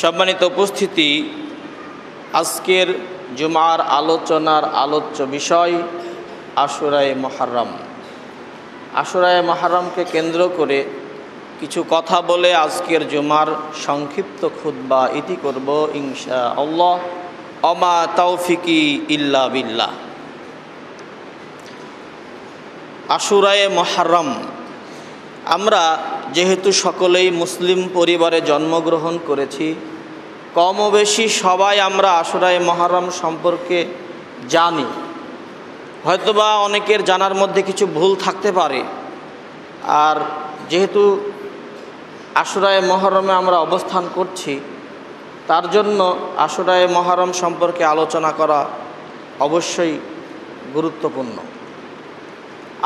সম্মানিত উপস্থিতি, আজকের জুমার আলোচনার আলোচ্য বিষয় আশুরায়ে মুহররম। আশুরায়ে মুহররমকে কেন্দ্র করে কিছু কথা বলে আজকের জুমার সংক্ষিপ্ত খুতবা ইতি করব ইনশাআল্লাহ। ওমা তাওফিকি ইল্লা বিল্লাহ। আশুরায়ে মুহররম, আমরা যেহেতু সকলেই মুসলিম পরিবারে জন্মগ্রহণ করেছি, কম বেশি সবাই আমরা আশুরায়ে মুহররম সম্পর্কে জানি। হয়তোবা অনেকের জানার মধ্যে কিছু ভুল থাকতে পারে। আর যেহেতু আশুরায়ে মুহররমে আমরা অবস্থান করছি, তার জন্য আশুরায়ে মুহররম সম্পর্কে আলোচনা করা অবশ্যই গুরুত্বপূর্ণ।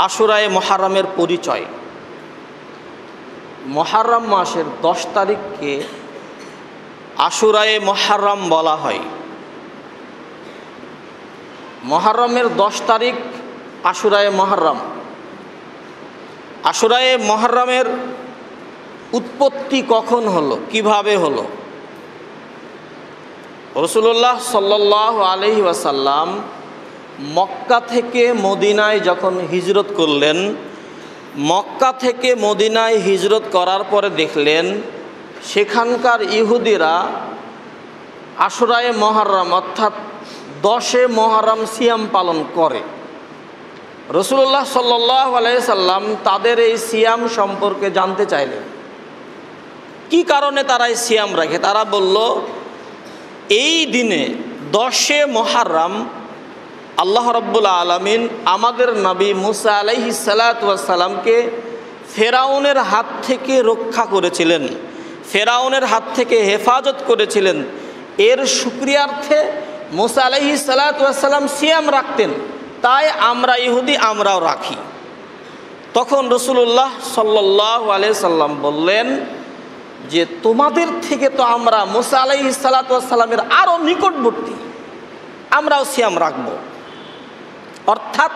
আশুরায়ে মুহররমের পরিচয়। মুহররম মাসের 10 তারিখকে আশুরায়ে মুহররম বলা হয়। মুহররমের 10 তারিখ আশুরায়ে মুহররম। আশুরায়ে মুহররমের উৎপত্তি কখন হলো, কিভাবে হলো? রাসূলুল্লাহ সাল্লাল্লাহু আলাইহি ওয়াসাল্লাম মক্কা থেকে মদিনায় যখন হিজরত করলেন, মক্কা থেকে মদিনায় হিজরত করার পরে দেখলেন সেখানকার ইহুদিরা আশুরায়ে মুহররম অর্থাৎ 10 মুহররম সিয়াম পালন করে। রাসূলুল্লাহ সাল্লাল্লাহু আলাইহি সাল্লাম তাদের এই সিয়াম সম্পর্কে জানতে চাইলেন, কি কারণে তারা এই সিয়াম রাখে। তারা বলল, এই দিনে 10 মুহররম আল্লাহ রাব্বুল আলামিন আমাদের নবী মুসা আলাইহিস সালাতু ওয়াস সালামকে ফেরাউনের হাত থেকে রক্ষা করেছিলেন, ফেরাউনের হাত থেকে হেফাজত করেছিলেন। এর শুকরিয়ার্থে মুসা আলাইহিস সালাতু ওয়াস সালাম সিয়াম রাখতেন। তাই আমরা ইহুদি, আমরাও রাখি। তখন রাসূলুল্লাহ সাল্লাল্লাহু আলাইহি সাল্লাম বললেন যে তোমাদের থেকে তো আমরা মুসা আলাইহিস সালাতু ওয়াস সালামের আরও নিকটবর্তী, আমরাও সিয়াম রাখব। অর্থাৎ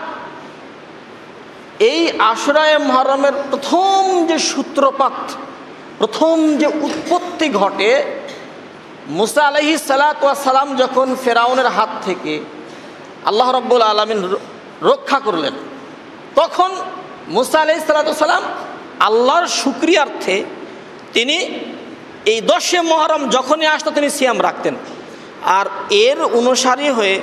এই আশুরায়ে মুহররমের প্রথম যে সূত্রপাত, প্রথম যে উৎপত্তি ঘটে, মুসা আলাইহিস সালাতু ওয়াস সালাম যখন ফেরাউনের হাত থেকে আল্লাহ রাব্বুল আলামিন রক্ষা করলেন, তখন মুসা আলাইহিস সালাতু ওয়াস সালাম আল্লাহর শুকরিয়ার্থে তিনি এই 10 মুহররম যখনই আসতো তিনি সিয়াম রাখতেন। আর এর অনুসারী হয়ে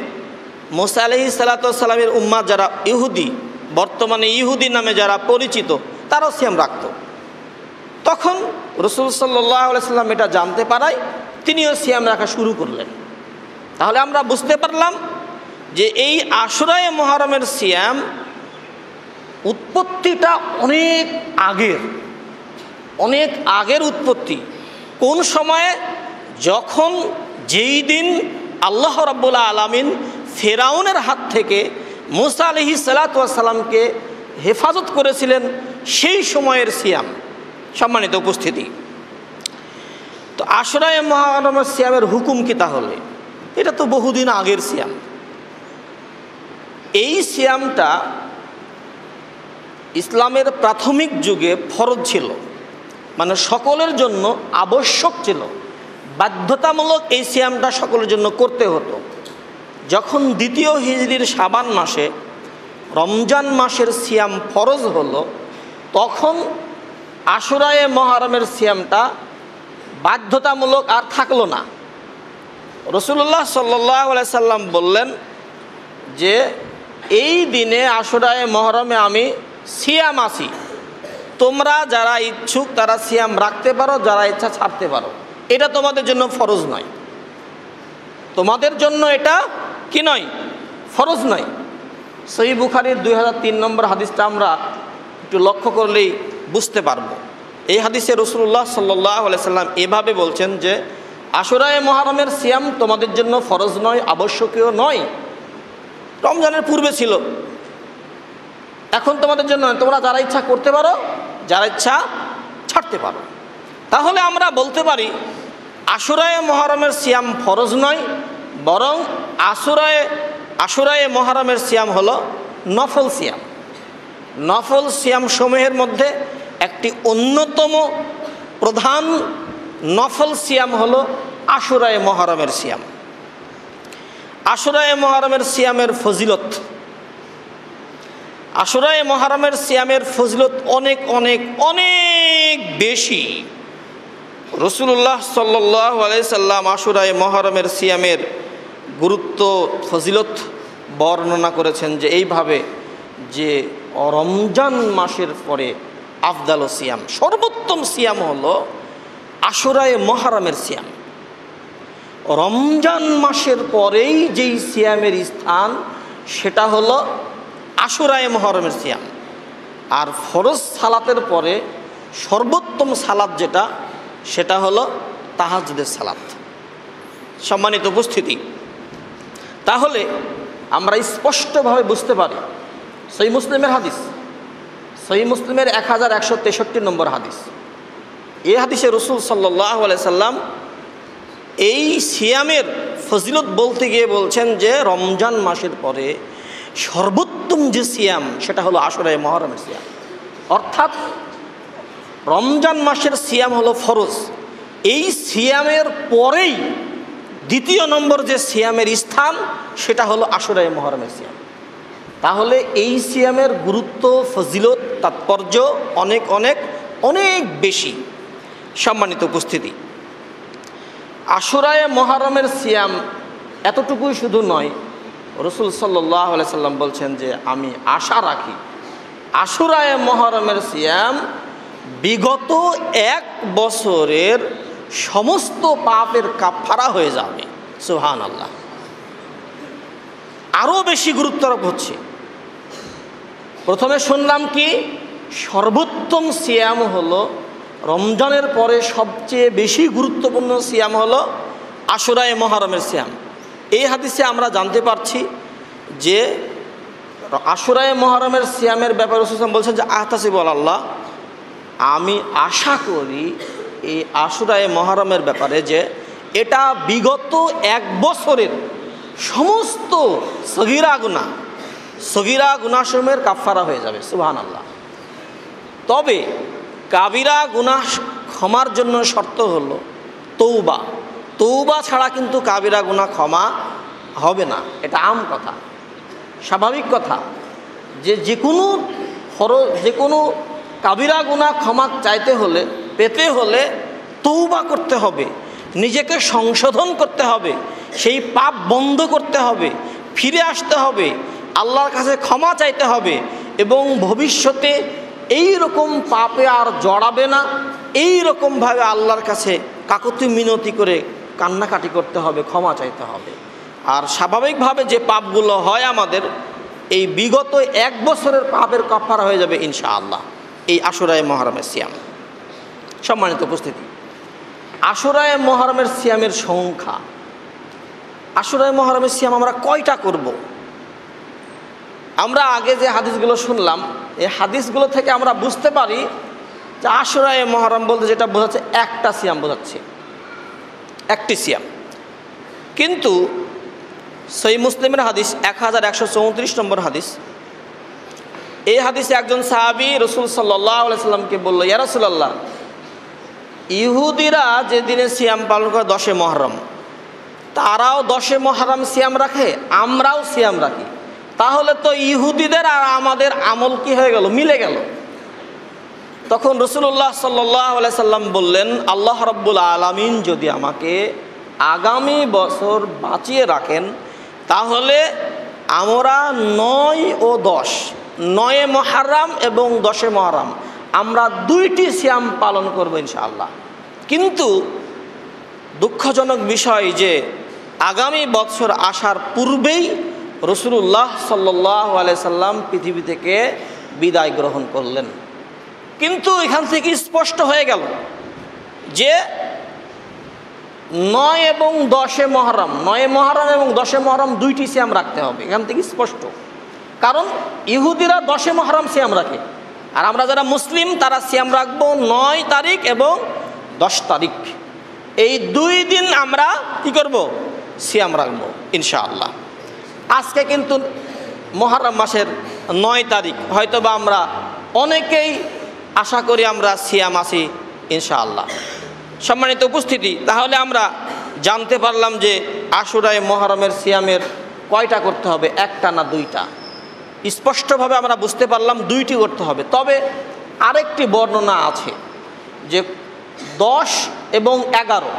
মুসা আলাইহিস সালাতু ওয়াস সালামের উম্মাহ যারা ইহুদি, বর্তমানে ইহুদি নামে যারা পরিচিত, তারাও সিয়াম রাখত। তখন রাসূল সাল্লাল্লাহু আলাইহি সাল্লাম এটা জানতে পারায় তিনিও সিয়াম রাখা শুরু করলেন। তাহলে আমরা বুঝতে পারলাম যে এই আশুরায়ে মুহররমের সিয়াম উৎপত্তিটা অনেক আগের উৎপত্তি। কোন সময়ে? যখন যেই দিন আল্লাহ রাব্বুল আলামিন ফেরাউনের হাত থেকে মুসা আলাইহিস সালাতু ওয়াস সালামকে হেফাজত করেছিলেন, সেই সময়ের সিয়াম। সম্মানিত উপস্থিতি, তো আশুরায়ে মুহররমের সিয়ামের হুকুম কি তাহলে? এটা তো বহুদিন আগের সিয়াম। এই সিয়ামটা ইসলামের প্রাথমিক যুগে ফরজ ছিল, মানে সকলের জন্য আবশ্যক ছিল, বাধ্যতামূলক এই সিয়ামটা সকলের জন্য করতে হতো। যখন দ্বিতীয় হিজরির শাবান মাসে রমজান মাসের সিয়াম ফরজ হলো, তখন আশুরায়ে মুহররমের সিয়ামটা বাধ্যতামূলক আর থাকলো না। রাসূলুল্লাহ সাল্লাল্লাহু আলাইহি সাল্লাম বললেন যে এই দিনে আশুরায়ে মুহররমে আমি সিয়াম আছি, তোমরা যারা ইচ্ছুক তারা সিয়াম রাখতে পারো, যারা ইচ্ছা ছাড়তে পারো। এটা তোমাদের জন্য ফরজ নয়, তোমাদের জন্য এটা কি নয়, ফরজ নয়। সহিহ বুখারীর 2003 নম্বর হাদিসটা আমরা একটু লক্ষ্য করলেই বুঝতে পারবো। এই হাদিসে রাসূলুল্লাহ সাল্লাল্লাহু আলাইহি সাল্লাম এভাবে বলছেন যে আশুরায়ে মুহররমের সিয়াম তোমাদের জন্য ফরজ নয়, আবশ্যকীয় নয়। রমজানের পূর্বে ছিল, এখন তোমাদের জন্য তোমরা যারা ইচ্ছা করতে পারো, যারা ইচ্ছা ছাড়তে পারো। তাহলে আমরা বলতে পারি আশুরায়ে মুহররমের সিয়াম ফরজ নয়, বরং আশুরায়ে মুহররমের সিয়াম হলো নফল সিয়াম। নফল সিয়াম সমূহের মধ্যে একটি অন্যতম প্রধান নফল সিয়াম হলো আশুরায়ে মুহররমের সিয়াম। আশুরায়ে মুহররমের সিয়ামের ফজিলত, আশুরায়ে মুহররমের সিয়ামের ফজিলত অনেক অনেক অনেক বেশি। রাসূলুল্লাহ সাল্লাল্লাহু আলাইহি সাল্লাম আশুরায়ে মুহররমের সিয়ামের গুরুত্ব ফজিলত বর্ণনা করেছেন যে এইভাবে, যে রমজান মাসের পরে আফদাল সিয়াম, সর্বোত্তম সিয়াম হলো আশুরায়ে মুহররমের সিয়াম। রমজান মাসের পরেই যেই সিয়ামের স্থান সেটা হলো আশুরায়ে মুহররমের সিয়াম। আর ফরজ সালাতের পরে সর্বোত্তম সালাত যেটা, সেটা হলো তাহাজ্জুদের সালাত। সম্মানিত উপস্থিতি, তাহলে আমরা স্পষ্টভাবে বুঝতে পারি, সহিহ মুসলিমের হাদিস, সহিহ মুসলিমের 1163 নম্বর হাদিস, এই হাদিসে রাসূল সাল্লাল্লাহু আলাইহি সাল্লাম এই সিয়ামের ফজিলত বলতে গিয়ে বলছেন যে রমজান মাসের পরে সর্বোত্তম যে সিয়াম সেটা হলো আশুরায়ে মুহররমের সিয়াম। অর্থাৎ রমজান মাসের সিয়াম হলো ফরজ, এই সিয়ামের পরেই দ্বিতীয় নম্বর যে সিয়ামের স্থান সেটা হলো আশুরায়ে মুহররমের সিয়াম। তাহলে এই সিয়ামের গুরুত্ব, ফজিলত, তাৎপর্য অনেক অনেক অনেক বেশি। সম্মানিত উপস্থিতি, আশুরায়ে মুহররমের সিয়াম এতটুকুই শুধু নয়, রাসূল সাল্লাল্লাহু আলাইহি সাল্লাম বলছেন যে আমি আশা রাখি আশুরায়ে মুহররমের সিয়াম বিগত 1 বছরের সমস্ত পাপের কাফারা হয়ে যাবে। সুবহানাল্লাহ। আরও বেশি গুরুত্বারোপ হচ্ছে। প্রথমে শুনলাম কি, সর্বোত্তম সিয়াম হলো রমজানের পরে সবচেয়ে বেশি গুরুত্বপূর্ণ সিয়াম হলো আশুরায়ে মুহররমের সিয়াম। এই হাদিসে আমরা জানতে পারছি যে আশুরায়ে মুহররমের সিয়ামের ব্যাপারে রাসূল সাল্লাল্লাহু আলাইহি ওয়াসাল্লাম বলছেন যে আহতাসিবু আলাল্লাহ, আমি আশা করি এই আশুরায়ে মুহররমের ব্যাপারে যে এটা বিগত 1 বছরের সমস্ত সগীরা গুনাহসমূহের কাফারা হয়ে যাবে। সুবহানাল্লাহ। তবে কাবিরা গুনাহ ক্ষমার জন্য শর্ত হলো তৌবা। তৌবা ছাড়া কিন্তু কাবিরা গুনাহ ক্ষমা হবে না। এটা আম কথা, স্বাভাবিক কথা, যে কোনো কাবিরা গুনাহ ক্ষমা চাইতে হলে, পেতে হলে তৌবা করতে হবে, নিজেকে সংশোধন করতে হবে, সেই পাপ বন্ধ করতে হবে, ফিরে আসতে হবে, আল্লাহর কাছে ক্ষমা চাইতে হবে এবং ভবিষ্যতে এই রকম পাপে আর জড়াবে না, এই রকমভাবে আল্লাহর কাছে কাকুতি মিনতি করে কান্নাকাটি করতে হবে, ক্ষমা চাইতে হবে। আর স্বাভাবিকভাবে যে পাপগুলো হয় আমাদের, এই বিগত 1 বছরের পাপের কাফারা হয়ে যাবে ইনশাআল্লাহ এই আশুরায়ে মুহররমের সিয়াম। সম্মানিত উপস্থিতি, আশুরায়ে মুহররমের সিয়ামের সংখ্যা, আশুরায়ে মুহররমের সিয়াম আমরা কয়টা করব? আমরা আগে যে হাদিসগুলো শুনলাম, এই হাদিসগুলো থেকে আমরা বুঝতে পারি যে আশুরায়ে মুহররম বলতে যেটা বোঝাচ্ছে একটা সিয়াম বোঝাচ্ছে, একটি সিয়াম। কিন্তু সহিহ মুসলিমের হাদিস 1134 নম্বর হাদিস, এই হাদিসে একজন সাহাবী রাসূল সাল্লাল্লাহু আলাইহি সাল্লামকে বলল, ইয়া রাসূলুল্লাহ, ইহুদিরা যে দিনে সিয়াম পালন করে 10 মুহররম, তারাও 10 মুহররম সিয়াম রাখে, আমরাও সিয়াম রাখি, তাহলে তো ইহুদিদের আর আমাদের আমল কি হয়ে গেল, মিলে গেল। তখন রাসূলুল্লাহ সাল্লাল্লাহু আলাইহি সাল্লাম বললেন, আল্লাহ রাব্বুল আলামিন যদি আমাকে আগামী বছর বাঁচিয়ে রাখেন, তাহলে আমরা 9 ও 10, 9 মুহররম এবং 10 মুহররম আমরা 2টি সিয়াম পালন করব ইনশাআল্লাহ। কিন্তু দুঃখজনক বিষয় যে আগামী বছর আসার পূর্বেই রাসূলুল্লাহ সাল্লাল্লাহু আলাইহি সাল্লাম পৃথিবী থেকে বিদায় গ্রহণ করলেন। কিন্তু এখান থেকে স্পষ্ট হয়ে গেল যে 9 এবং 10 মুহররম, 9 মুহররম এবং 10 মুহররম 2টি সিয়াম রাখতে হবে, এখান থেকে স্পষ্ট। কারণ ইহুদিরা 10 মুহররম সিয়াম রাখে, আর আমরা যারা মুসলিম তারা সিয়াম রাখবো 9 তারিখ এবং 10 তারিখ। এই 2 দিন আমরা কি করব, সিয়াম রাখবো ইনশাআল্লাহ। আজকে কিন্তু মুহররম মাসের 9 তারিখ, হয়তো বা আমরা অনেকেই আশা করি আমরা সিয়াম আছি ইনশাআল্লাহ। সম্মানিত উপস্থিতি, তাহলে আমরা জানতে পারলাম যে আশুরায়ে মুহররমের সিয়ামের কয়টা করতে হবে, একটা না দুইটা। স্পষ্টভাবে আমরা বুঝতে পারলাম দুইটি করতে হবে। তবে আরেকটি বর্ণনা আছে যে 10 এবং 11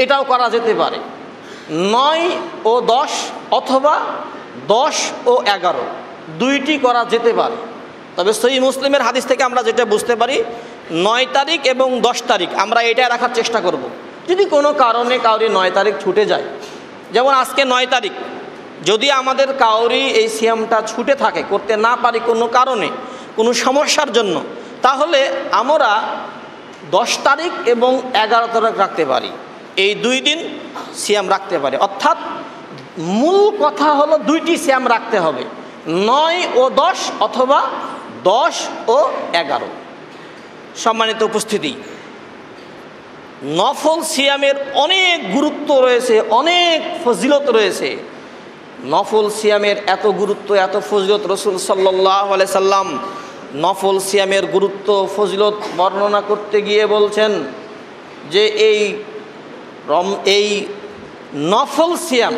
এটাও করা যেতে পারে, 9 ও 10 অথবা 10 ও 11 দুইটি করা যেতে পারে। তবে সহিহ মুসলিমের হাদিস থেকে আমরা যেটা বুঝতে পারি 9 তারিখ এবং 10 তারিখ আমরা এটা রাখার চেষ্টা করব। যদি কোনো কারণে কাউরি 9 তারিখ ছুটে যায়, যেমন আজকে 9 তারিখ, যদি আমাদের কাউরি এই সিয়ামটা ছুটে থাকে, করতে না পারি কোনো কারণে, কোনো সমস্যার জন্য, তাহলে আমরা 10 তারিখ এবং 11 তারিখ রাখতে পারি। এই 2 দিন সিয়াম রাখতে পারি। অর্থাৎ মূল কথা হলো দুইটি সিয়াম রাখতে হবে, 9 ও 10 অথবা 10 ও 11। সম্মানিত উপস্থিতি, নফল সিয়ামের অনেক গুরুত্ব রয়েছে, অনেক ফজিলত রয়েছে। নফল সিয়ামের এত গুরুত্ব, এত ফজিলত, রাসূল সাল্লাল্লাহু আলাইহি সাল্লাম নফল সিয়ামের গুরুত্ব ফজিলত বর্ণনা করতে গিয়ে বলছেন যে এই নফল সিয়াম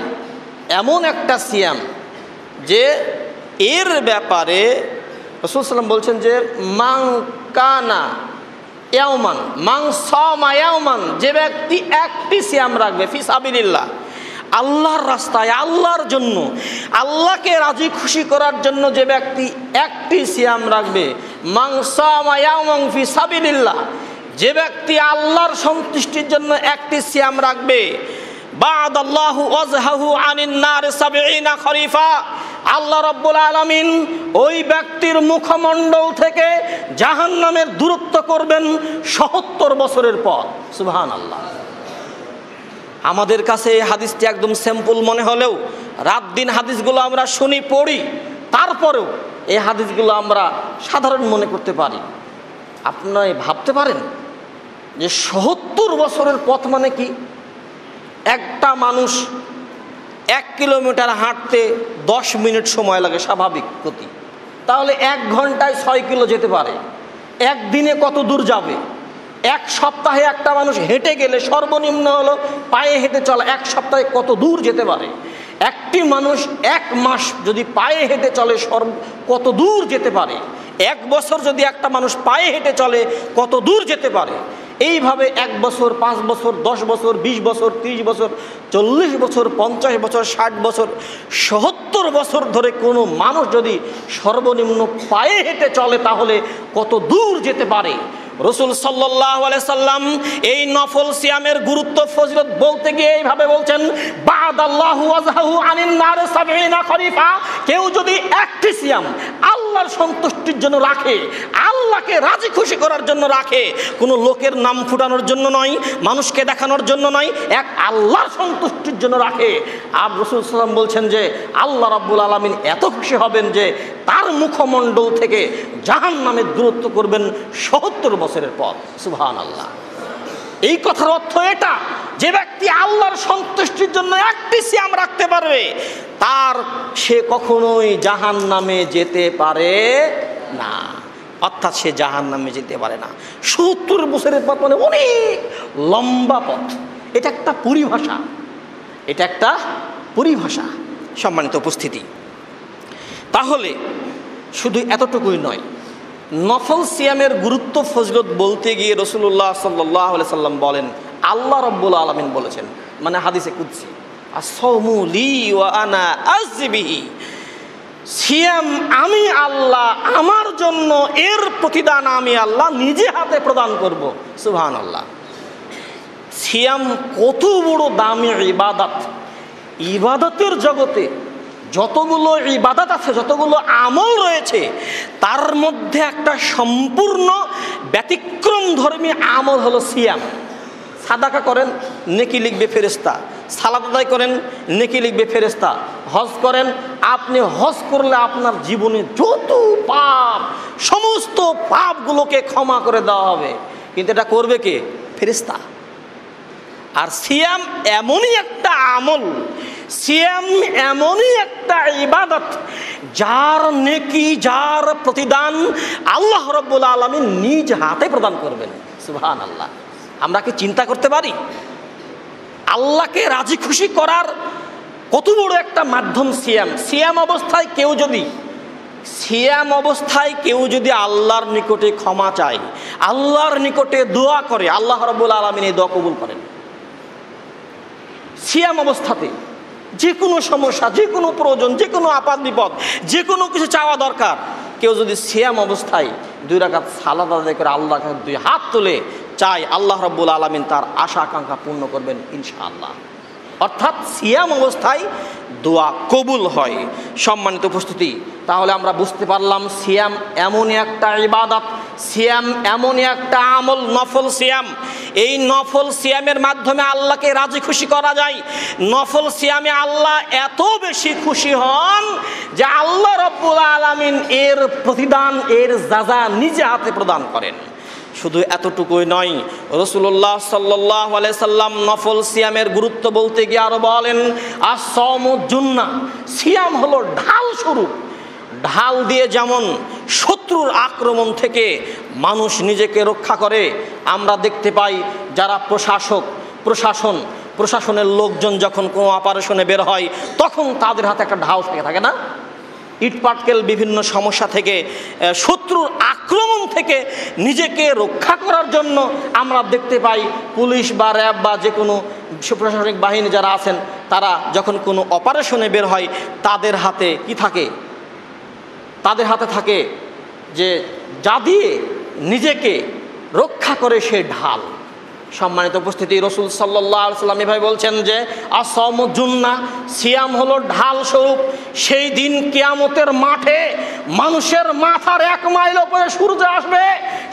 এমন একটা সিয়াম যে এর ব্যাপারে রাসূল সাল্লাম বলছেন যে মান কানা ইয়াওমান মান সামা ইয়াওমান, যে ব্যক্তি একটি সিয়াম রাখবে ফি সাবিলিল্লাহ, আল্লাহর রাস্তায়, আল্লাহর জন্য, আল্লাহকে রাজি খুশি করার জন্য যে ব্যক্তি একটি সিয়াম রাখবে, মান সামা ইয়াওমান ফি সাবিলিল্লাহ, যে ব্যক্তি আল্লাহর সন্তুষ্টির জন্য একটি সিয়াম রাখবে, বা'দাল্লাহু ওয়াজহাহু আনিন নার ৭০ খরিফা, আল্লাহ রাব্বুল আলামিন ওই ব্যক্তির মুখমণ্ডল থেকে জাহান্নামের দূরত্ব করবেন ৭০ বছরের পথ। সুবহানাল্লাহ। আমাদের কাছে এই হাদিসটি একদম সিম্পল মনে হলেও রাত দিন হাদিসগুলো আমরা শুনি, পড়ি, তারপরেও এই হাদিসগুলো আমরা সাধারণ মনে করতে পারি। আপনারা ভাবতে পারেন যে ৭০ বছরের পথ মানে কি? একটা মানুষ 1 কিলোমিটার হাঁটতে 10 মিনিট সময় লাগে স্বাভাবিক গতি, তাহলে 1 ঘন্টায় 6 কিলো যেতে পারে। একদিনে কত দূর যাবে? 1 সপ্তাহে একটা মানুষ হেঁটে গেলে, সর্বনিম্ন হলো পায়ে হেঁটে চলা, 1 সপ্তাহে কত দূর যেতে পারে? একটি মানুষ 1 মাস যদি পায়ে হেঁটে চলে কত দূর যেতে পারে? 1 বছর যদি একটা মানুষ পায়ে হেঁটে চলে কত দূর যেতে পারে? এইভাবে 1 বছর, 5 বছর, 10 বছর, 20 বছর, 30 বছর, 40 বছর, 50 বছর, 60 বছর, 70 বছর ধরে কোনো মানুষ যদি সর্বনিম্ন পায়ে হেঁটে চলে তাহলে কত দূর যেতে পারে? রাসূল সাল্লাল্লাহু আলাইহি সাল্লাম এই নফল সিয়ামের গুরুত্ব ফজিলত বলতে গিয়ে এইভাবে বলছেন, বা'দাল্লাহু ওয়াজহাহু আনিন নার ৭০ খরিফা, কেউ যদি একটি সিয়াম আল্লাহর সন্তুষ্টির জন্য রাখে, আল্লাহকে রাজি খুশি করার জন্য রাখে, কোনো লোকের নাম ফুটানোর জন্য নয়, মানুষকে দেখানোর জন্য নয়, এক আল্লাহর সন্তুষ্টির জন্য রাখে, আর রাসূল সাল্লাম বলছেন যে আল্লাহ রাব্বুল আলামিন এত খুশি হবেন যে তার মুখমণ্ডল থেকে জাহান্নামের দূরত্ব করবেন ৭০ বছরের পথ। সুবহানাল্লাহ। এই কথার অর্থ এটা, যে ব্যক্তি আল্লাহর সন্তুষ্টির জন্য একটি সিয়াম রাখতে পারবে সে কখনোই জাহান্নামে যেতে পারে না। অর্থাৎ সে জাহান্নামে যেতে পারে না। ৭০ বছরের পথ মানে অনেক লম্বা পথ। এটা একটা পরিভাষা, এটা একটা পরিভাষা। সম্মানিত উপস্থিতি, তাহলে শুধু এতটুকুই নয়, নফল সিয়ামের গুরুত্ব ফজিলত বলতে গিয়ে রাসূলুল্লাহ সাল্লাল্লাহু আলাইহি সাল্লাম বলেন, আল্লাহ রাব্বুল আলামিন বলেছেন, মানে হাদিসে কুদসি, আস-সাওমু লি ওয়া আনা আজজি বিহি, সিয়াম আমি আল্লাহ, আমার জন্য এর প্রতিদান আমি আল্লাহ নিজে হাতে প্রদান করব। সুবহানাল্লাহ। সিয়াম কত বড় দামি ইবাদত! ইবাদতের জগতে যতগুলো ইবাদত আছে, যতগুলো আমল রয়েছে, তার মধ্যে একটা সম্পূর্ণ ব্যতিক্রম ধর্মী আমল হলো সিয়াম। সাদাকা করেন, নেকি লিখবে ফেরেশতা। সালাত আদায় করেন, নেকি লিখবে ফেরেশতা। হজ করেন, আপনি হজ করলে আপনার জীবনে যত পাপ, সমস্ত পাপগুলোকে ক্ষমা করে দেওয়া হবে। কিন্তু এটা করবে কে? ফেরেশতা। আর সিয়াম এমনই একটা আমল, সিয়াম এমনই একটা ইবাদত, যার নেকি, যার প্রতিদান আল্লাহ রাব্বুল আলামিন নিজ হাতে প্রদান করবেন। সুবহানাল্লাহ। আমরা কি চিন্তা করতে পারি? আল্লাহকে রাজি খুশি করার কত বড় একটা মাধ্যম সিয়াম। সিয়াম অবস্থায় কেউ যদি আল্লাহর নিকটে ক্ষমা চায়, আল্লাহর নিকটে দোয়া করে, আল্লাহ রাব্বুল আলামিন এই দোয়া কবুল করেন। সিয়াম অবস্থাতে যে কোনো সমস্যা, যে কোনো প্রয়োজন, যে কোনো আপাত বিপদ, যে কোনো কিছু চাওয়া দরকার, কেউ যদি সিয়াম অবস্থায় 2 রাকাত সালাত আদায় করে আল্লাহর কাছে 2 হাত তুলে চায়, আল্লাহ রাব্বুল আলামিন তার আশা আকাঙ্ক্ষা পূর্ণ করবেন ইনশাআল্লাহ। অর্থাৎ সিয়াম অবস্থায় দোয়া কবুল হয়। সম্মানিত উপস্থিতি, তাহলে আমরা বুঝতে পারলাম সিয়াম এমনই একটা ইবাদত, সিয়াম এমনই একটা আমল, নফল সিয়াম। এই নফল সিয়ামের মাধ্যমে আল্লাহকে রাজি খুশি করা যায়। নফল সিয়ামে আল্লাহ এত বেশি খুশি হন যে আল্লাহ রাব্বুল আলামিন এর প্রতিদান, এর যাজা নিজে হাতে প্রদান করেন। শুধু এতটুকুই নয়, রাসূলুল্লাহ সাল্লাল্লাহু আলাইহি সাল্লাম নফল সিয়ামের গুরুত্ব বলতে গিয়ে আরো বলেন, আস-সাওমু জুন্নাহ, সিয়াম হলো ঢাল স্বরূপ। ঢাল দিয়ে যেমন শত্রুর আক্রমণ থেকে মানুষ নিজেকে রক্ষা করে, আমরা দেখতে পাই যারা প্রশাসনের লোকজন যখন কোনো অপারেশনে বের হয়, তখন তাদের হাতে একটা ঢাল থাকে না? ইটপাটকেল বিভিন্ন সমস্যা থেকে, শত্রুর আক্রমণ থেকে নিজেকে রক্ষা করার জন্য আমরা দেখতে পাই পুলিশ বা র্যাব বা যে কোনো প্রশাসনিক বাহিনী যারা আছেন, তারা যখন কোনো অপারেশনে বের হয়, তাদের হাতে কি থাকে? তাদের হাতে থাকে যে যা দিয়ে নিজেকে রক্ষা করে সে ঢাল। সম্মানিত উপস্থিতি, রাসূল সাল্লাল্লাহু আলাইহি ওয়াসাল্লাম এভাবে বলছেন যে আস-সাওমু জুন্নাহ, সিয়াম হলো ঢাল স্বরূপ। সেই দিন কিয়ামতের মাঠে মানুষের মাথার 1 মাইল উপরে সূর্য আসবে।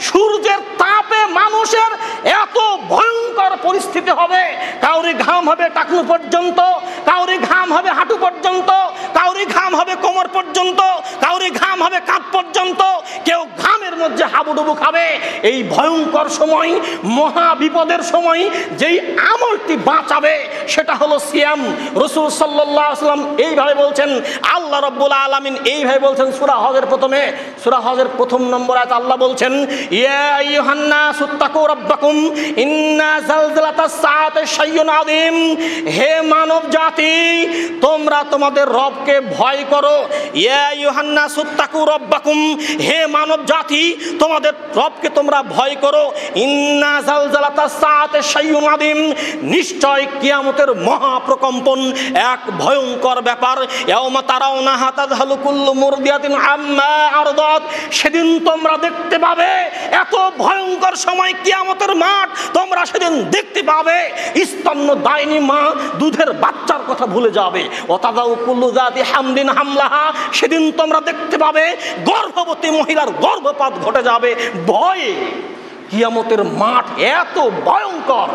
সূর্যের তাপে মানুষের এত ভয়ঙ্কর পরিস্থিতি হবে, কাউরি ঘাম হবে টাকনু পর্যন্ত, কাউরি ঘাম হবে হাঁটু পর্যন্ত, কাউরি ঘাম হবে কোমর পর্যন্ত, কাউরি ঘাম হবে কাঁধ পর্যন্ত, কেউ ঘামের মধ্যে হাবুডুবু খাবে। এই ভয়ঙ্কর সময়, মহা বিপদের সময় যেই আমলটি বাঁচাবে সেটা হলো সিয়াম। রাসূল সাল্লাল্লাহু আলাইহি ওয়াসাল্লাম এইভাবে বলছেন, আল্লাহ রাব্বুল আলামিন এইভাবে বলছেন সূরা হজের সূরা হজের 1 নম্বর আয়াত আল্লাহ বলছেন, ইয়া আইয়ুহান নাসু তাকু রাব্বাকুম ইন্না জালজালাতাস সাআতি শাইউন আযীম। হে মানব জাতি, তোমরা তোমাদের রবকে ভয় করো। ইয়া আইয়ুহান নাসু তাকু রাব্বাকুম, হে মানব জাতি, তোমাদের রবকে তোমরা ভয় করো। ইন্না জালজালাতাস সাআতি শাইউন আযীম, নিশ্চয় কিয়ামতের মহাপ্রকম্পন এক ভয়ঙ্কর ব্যাপার। ইয়াউমা তারাউনাহা তাযহালু কুল্লু মুরদিয়াতিন আম্মা আরদাত, সেদিন তোমরা দেখতে পাবে, এত ভয়ঙ্কর সময় কিয়ামতের মাঠ, তোমরা সেদিন দেখতে পাবে স্তন্য দায়নি মা দুধের বাচ্চার কথা ভুলে যাবে। ওয়াতাযাউ কুল্লু যাতি হামলিন হামলাহা, সেদিন তোমরা দেখতে পাবে গর্ভবতী মহিলার গর্ভপাত ঘটে যাবে ভয়ে। কিয়ামতের মাঠ এত ভয়ঙ্কর।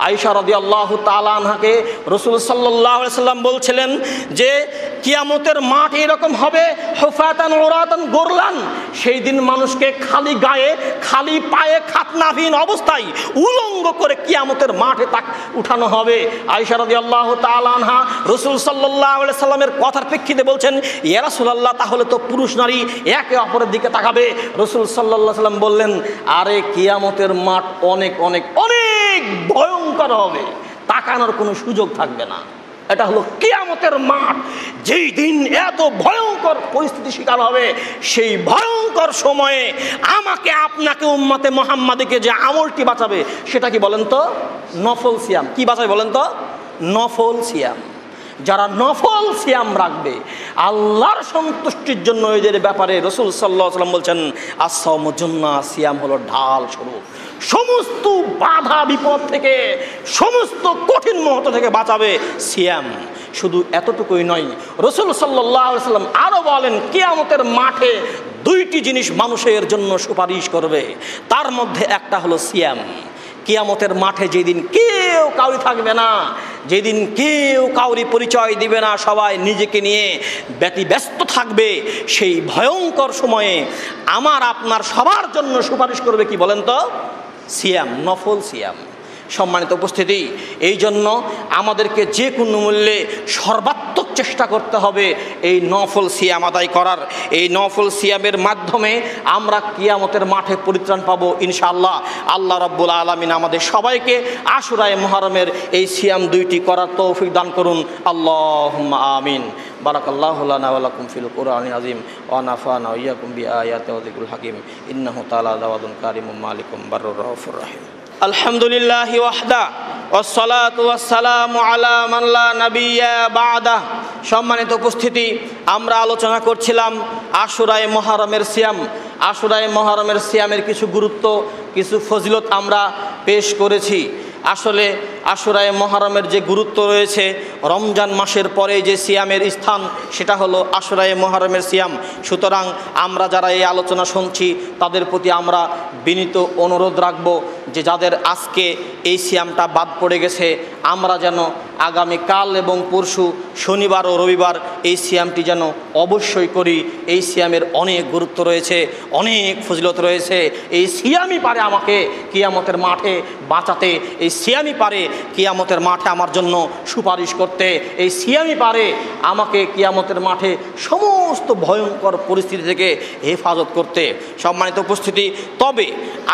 আয়েশা রাদিয়াল্লাহু তাআলা আনহাকে রাসূল সাল্লাল্লাহু আলাইহি সাল্লাম বলছিলেন যে কিয়ামতের মাঠ এরকম হবে, হুফাতান উরাতান গুরলান, সেই দিন মানুষকে খালি গায়ে, খালি পায়ে, খাতনাহীন অবস্থায় উলঙ্গ করে কিয়ামতের মাঠে তাক উঠানো হবে। আয়েশা রাদিয়াল্লাহু তাআলা আনহা রাসূল সাল্লাল্লাহু আলাইহি সাল্লামের কথার প্রেক্ষিতে বলছেন, ইয়া রাসূলুল্লাহ, তাহলে তো পুরুষ নারী একে অপরের দিকে তাকাবে। রাসূল সাল্লাল্লাহু আলাইহি সাল্লাম বললেন, আরে কিয়ামতের মাঠ অনেক অনেক অনেক ভয়ঙ্কর হবে, তাকানোর কোনো সুযোগ থাকবে না। এটা হলো কিয়ামতের মাঠ, যেই দিন এত ভয়ঙ্কর পরিস্থিতি শিকার হবে। সেই ভয়ঙ্কর সময়ে আমাকে আপনাকে উম্মতে মুহাম্মাদীকে যে আমলটি বাঁচাবে সেটা কি বলেন তো? নফল সিয়াম। কি বাঁচাবে বলেন তো? নফল সিয়াম। যারা নফল সিয়াম রাখবে আল্লাহর সন্তুষ্টির জন্য, এদের ব্যাপারে রাসূল সাল্লাল্লাহু আলাইহি ওয়াসাল্লাম বলছেন, আস-সাওমু জুন্নাহ, সিয়াম হলো ঢাল স্বরূপ। সমস্ত বাধা বিপদ থেকে, সমস্ত কঠিন মুহূর্ত থেকে বাঁচাবে সিয়াম। শুধু এতটুকুই নয়, রাসূল সাল্লাল্লাহু আলাইহি ওয়াসাল্লাম আরো বলেন, কিয়ামতের মাঠে 2টি জিনিস মানুষের জন্য সুপারিশ করবে, তার মধ্যে একটা হলো সিয়াম। কিয়ামতের মাঠে যেদিন কেউ কাউরি থাকবে না, যেদিন কেউ কাউরি পরিচয় দিবে না, সবাই নিজেকে নিয়ে ব্যতিব্যস্ত থাকবে, সেই ভয়ঙ্কর সময়ে আমার আপনার সবার জন্য সুপারিশ করবে কি বলেন তো? সিয়াম, নফল সিয়াম। সম্মানিত উপস্থিতি, এই জন্য আমাদেরকে যে কোনো মূল্যে সর্বাত্মক চেষ্টা করতে হবে এই নফল সিয়াম আদায় করার। এই নফল সিয়ামের মাধ্যমে আমরা কিয়ামতের মাঠে পরিত্রাণ পাবো ইনশাআল্লাহ। আল্লাহ রাব্বুল আলামিন আমাদের সবাইকে আশুরায়ে মুহররমের এই সিয়াম দুইটি করার তৌফিক দান করুন। আল্লাহুম্মা আমিন। বারাকাল্লাহু লানা ওয়া লাকুম ফিল কুরআনিল আযীম ওয়া নাফা'না ওয়া ইয়্যাকুম বিআয়াতি ওয়া যিকরিল হাকীম ইন্নাহু তাআলা জাওয়াদুন কারীমুম মালিকুম বাররুর রাউফুর রহিম। আলহামদুলিল্লাহি ওয়াহদা ওয়াসসালাতু ওয়াসসালামু আলা মান লা নাবিয়্যা বা'দা। সম্মানিত উপস্থিতি, আমরা আলোচনা করছিলাম আশুরায়ে মুহররমের সিয়াম। আশুরায়ে মুহররমের সিয়ামের কিছু গুরুত্ব, কিছু ফজিলত আমরা পেশ করেছি। আসলে আশুরায়ে মুহররমের যে গুরুত্ব রয়েছে, রমজান মাসের পরে যে সিয়ামের স্থান সেটা হলো আশুরায়ে মুহররমের সিয়াম। সুতরাং আমরা যারা এই আলোচনা শুনছি তাদের প্রতি আমরা বিনীত অনুরোধ রাখব যে যাদের আজকে এই সিয়ামটা বাদ পড়ে গেছে, আমরা যেন আগামীকাল এবং পরশু শনিবার ও রবিবার এই সিয়ামটি যেন অবশ্যই করি। এই সিয়ামের অনেক গুরুত্ব রয়েছে, অনেক ফজিলত রয়েছে। এই সিয়ামই পারে আমাকে কিয়ামতের মাঠে বাঁচাতে, এই সিয়ামই পারে কিয়ামতের মাঠে আমার জন্য সুপারিশ করতে, এই সিয়ামই পারে আমাকে কিয়ামতের মাঠে সমস্ত ভয়ঙ্কর পরিস্থিতি থেকে হেফাজত করতে। সম্মানিত উপস্থিতি, তবে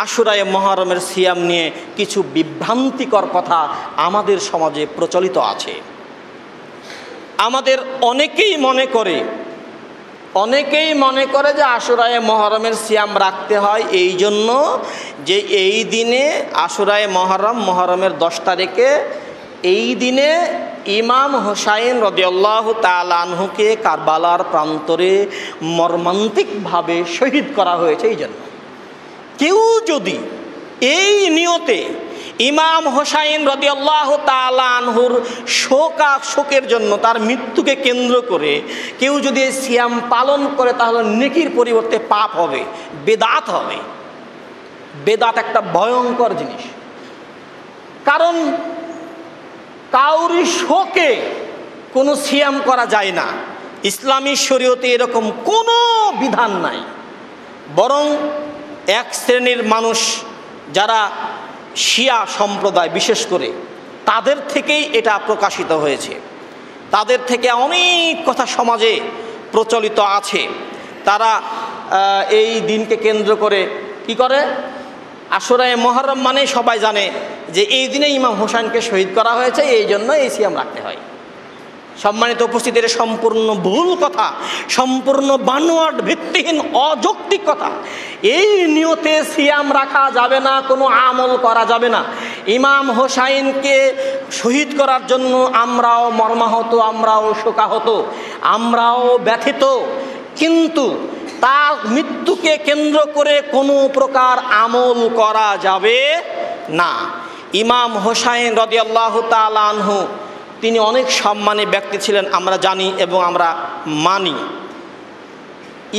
আশুরায়ে মুহররমের সিয়াম নিয়ে কিছু বিভ্রান্তিকর কথা আমাদের সমাজে প্রচলিত আছে। আমাদের অনেকেই মনে করে যে আশুরায়ে মুহররমের সিয়াম রাখতে হয় এই জন্য যে এই দিনে আশুরায়ে মুহররমের 10 তারিখে এই দিনে ইমাম হোসাইন রাদিয়াল্লাহু তাআলা আনহুকে কারবালার প্রান্তরে মর্মান্তিকভাবে শহীদ করা হয়েছে। এই জন্য কেউ যদি এই নিয়তে ইমাম হোসাইন রাদিয়াল্লাহু তাআলা আনহুর শোকের জন্য, তার মৃত্যুকে কেন্দ্র করে কেউ যদি এই সিয়াম পালন করে তাহলে নেকির পরিবর্তে পাপ হবে, বেদাত হবে। বেদাত একটা ভয়ঙ্কর জিনিস, কারণ কাউরি শোকে কোনো সিয়াম করা যায় না। ইসলামী শরীয়তে এরকম কোনো বিধান নাই। বরং এক শ্রেণীর মানুষ যারা শিয়া সম্প্রদায় বিশেষ করে, তাদের থেকেই এটা প্রকাশিত হয়েছে। তাদের থেকে অনেক কথা সমাজে প্রচলিত আছে। তারা এই দিনকে কেন্দ্র করে কি করে, আশুরায়ে মুহররম মানে সবাই জানে যে এই দিনে ইমাম হোসেনকে শহীদ করা হয়েছে, এই জন্য এই সিয়াম রাখতে হয়। সম্মানিত উপস্থিতির সম্পূর্ণ ভুল কথা, সম্পূর্ণ বানোয়াট, ভিত্তিহীন, অযৌক্তিক কথা। এই নিয়তে সিয়াম রাখা যাবে না, কোনো আমল করা যাবে না। ইমাম হোসাইনকে শহীদ করার জন্য আমরাও মর্মাহত, আমরাও শোকাহত, আমরাও ব্যথিত, কিন্তু তার মৃত্যুকে কেন্দ্র করে কোনো প্রকার আমল করা যাবে না। ইমাম হোসাইন রাদিয়াল্লাহু তাআলা আনহু তিনি অনেক সম্মানী ব্যক্তি ছিলেন, আমরা জানি এবং আমরা মানি।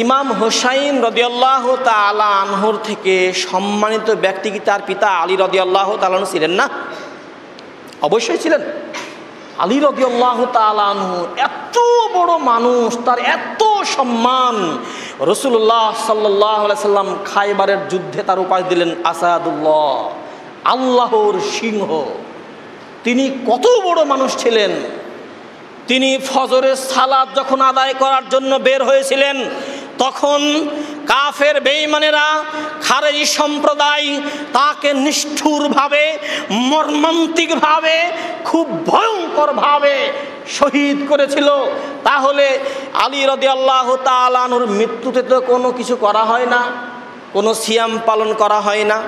ইমাম হোসাইন রাদিয়াল্লাহু তাআলা আনহুর থেকে সম্মানিত ব্যক্তি কি তার পিতা আলী রাদিয়াল্লাহু তাআলা আনহু ছিলেন না? অবশ্যই ছিলেন। আলী রাদিয়াল্লাহু তাআলা আনহু এত বড় মানুষ, তার এত সম্মান। রাসূলুল্লাহ সাল্লাল্লাহু আলাইহি সাল্লাম খায়বারের যুদ্ধে তার উপাধি দিলেন আসাদুল্লাহ, আল্লাহর সিংহ। তিনি কত বড় মানুষ ছিলেন। তিনি ফজরের সালাত যখন আদায় করার জন্য বের হয়েছিলেন, তখন কাফের বেঈমানেরা, খারেজি সম্প্রদায় তাকে নিষ্ঠুরভাবে, মর্মান্তিকভাবে, খুব ভয়ঙ্করভাবে শহীদ করেছিল। তাহলে আলী রাদিয়াল্লাহু তাআলা আনহুর মৃত্যুতে তো কোনো কিছু করা হয় না, কোনো সিয়াম পালন করা হয় না।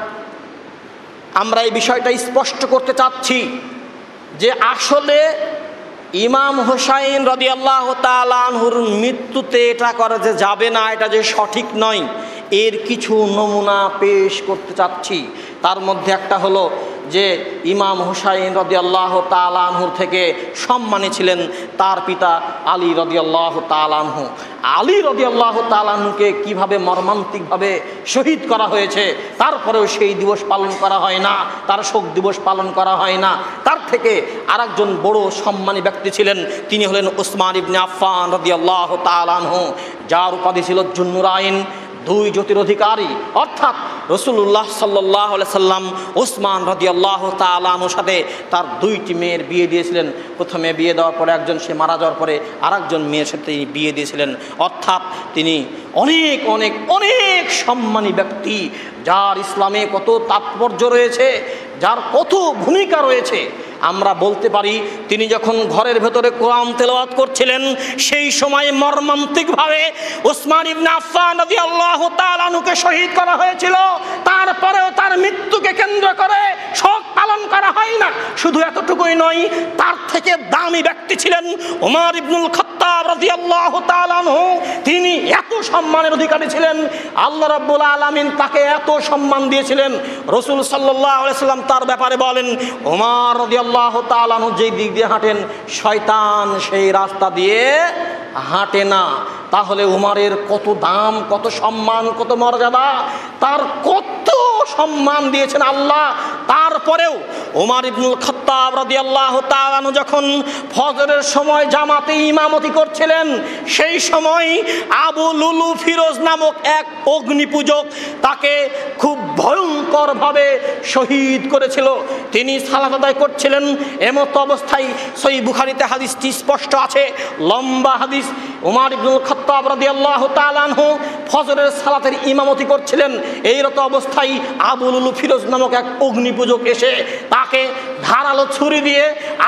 আমরা এই বিষয়টা স্পষ্ট করতে চাচ্ছি যে আসলে ইমাম হোসাইন রাদিয়াল্লাহু তাআলা আনহুর মৃত্যুতে এটা করা যে যাবে না, এটা যে সঠিক নয়, এর কিছু নমুনা পেশ করতে চাচ্ছি। তার মধ্যে একটা হলো যে ইমাম হোসাইন রাদিয়াল্লাহু তাআলা আনহুর থেকে সম্মানী ছিলেন তার পিতা আলী রাদিয়াল্লাহু তাআলা আনহু। আলী রাদিয়াল্লাহু তাআলা আনহুকে কীভাবে মর্মান্তিকভাবে শহীদ করা হয়েছে, তারপরেও সেই দিবস পালন করা হয় না, তার শোক দিবস পালন করা হয় না। তার থেকে আরেকজন বড় সম্মানী ব্যক্তি ছিলেন, তিনি হলেন উসমান ইবনে আফফান রাদিয়াল্লাহু তাআলা আনহু, যার উপাধি ছিল জুন্নুরাইন, দুই জ্যোতির অধিকারী অর্থাৎ রাসূলুল্লাহ সাল্লাল্লাহু আলাইহি সাল্লাম ওসমান রাদিয়াল্লাহু তাআলা আনহুর সাথে তার দুইটি মেয়ের বিয়ে দিয়েছিলেন। প্রথমে বিয়ে দেওয়ার পরে একজন সে মারা যাওয়ার পরে আরেকজন মেয়ের সাথে তিনি বিয়ে দিয়েছিলেন। অর্থাৎ তিনি অনেক অনেক অনেক সম্মানী ব্যক্তি, যার ইসলামে কত তাৎপর্য রয়েছে, যার কত ভূমিকা রয়েছে। আমরা বলতে পারি তিনি যখন ঘরের ভেতরে কোরআন তেলাওয়াত করছিলেন সেই সময় মর্মান্তিকভাবে ওসমান ইবনে আফফান রাদিয়াল্লাহু তাআলা আনহুকে শহীদ করা হয়েছিল। তারপরেও তার মৃত্যুকে কেন্দ্র করে শোক পালন করা হয় না। শুধু এতটুকুই নয়, তার থেকে দামি ব্যক্তি ছিলেন ওমর ইবনুল খাত্তাব রাদিয়াল্লাহু তাআলা আনহু। তিনি এত সম্মানের অধিকারী ছিলেন, আল্লাহ রাব্বুল আলামিন তাকে এত সম্মান দিয়েছিলেন। রাসূল সাল্লাল্লাহু আলাইহি সাল্লাম তার ব্যাপারে বলেন, ওমর রাদিয়াল্লাহু তাআলা আনহু যেই দিক দিয়ে হাঁটেন শয়তান সেই রাস্তা দিয়ে হাঁটে না। তাহলে উমরের কত দাম, কত সম্মান, কত মর্যাদা, তার কত সম্মান দিয়েছেন আল্লাহ। তারপরেও ওমর ইবনুল খাত্তাব রাদিয়াল্লাহু তাআলা আনহু যখন ফজরের সময় জামাতে ইমামতি করছিলেন সেই সময় আবু লুলু ফিরোজ নামক এক অগ্নিপূজক তাকে খুব ভয়ঙ্করভাবে শহীদ করেছিল। তিনি সালাত আদায় করছিলেন, এমত অবস্থায় সহিহ বুখারীতে হাদিসটি স্পষ্ট আছে, লম্বা হাদিস। ওমর ইবনুল খাত্তাব রাদিয়াল্লাহু তাআলা আনহু ফজরের সালাতের ইমামতি করছিলেন, এইরত অবস্থায় আবু লুলু ফিরোজ নামক এক অগ্নিপূজক এসে তাকে ধারালো ছুরি দিয়ে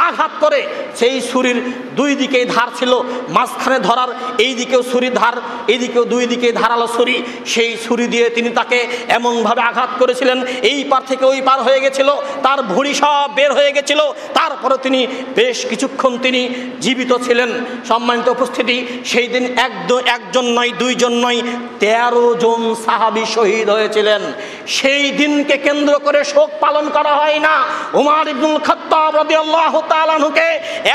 আঘাত করে। সেই ছুরির দুই দিকেই ধার ছিল, মাঝখানে ধরার এই দিকেও ছুরির ধার, এইদিকেও দুই দিকে ধারালো ছুরি। সেই ছুরি দিয়ে তিনি তাকে এমনভাবে আঘাত করেছিলেন এই পার থেকে ওই পার হয়ে গেছিল, তার ভুঁড়ি সব বের হয়ে গেছিল। তারপরে তিনি বেশ কিছুক্ষণ তিনি জীবিত ছিলেন। সম্মানিত উপস্থিতি, সেই দিন একজন নয়, দুইজন নয়, 13 জন সাহাবী শহীদ হয়েছিলেন। সেই দিনকে কেন্দ্র করে শোক পালন করা হয় না। ওমর ইবনুল খাত্তাব রাদিয়াল্লাহু তাআলা আনহুকে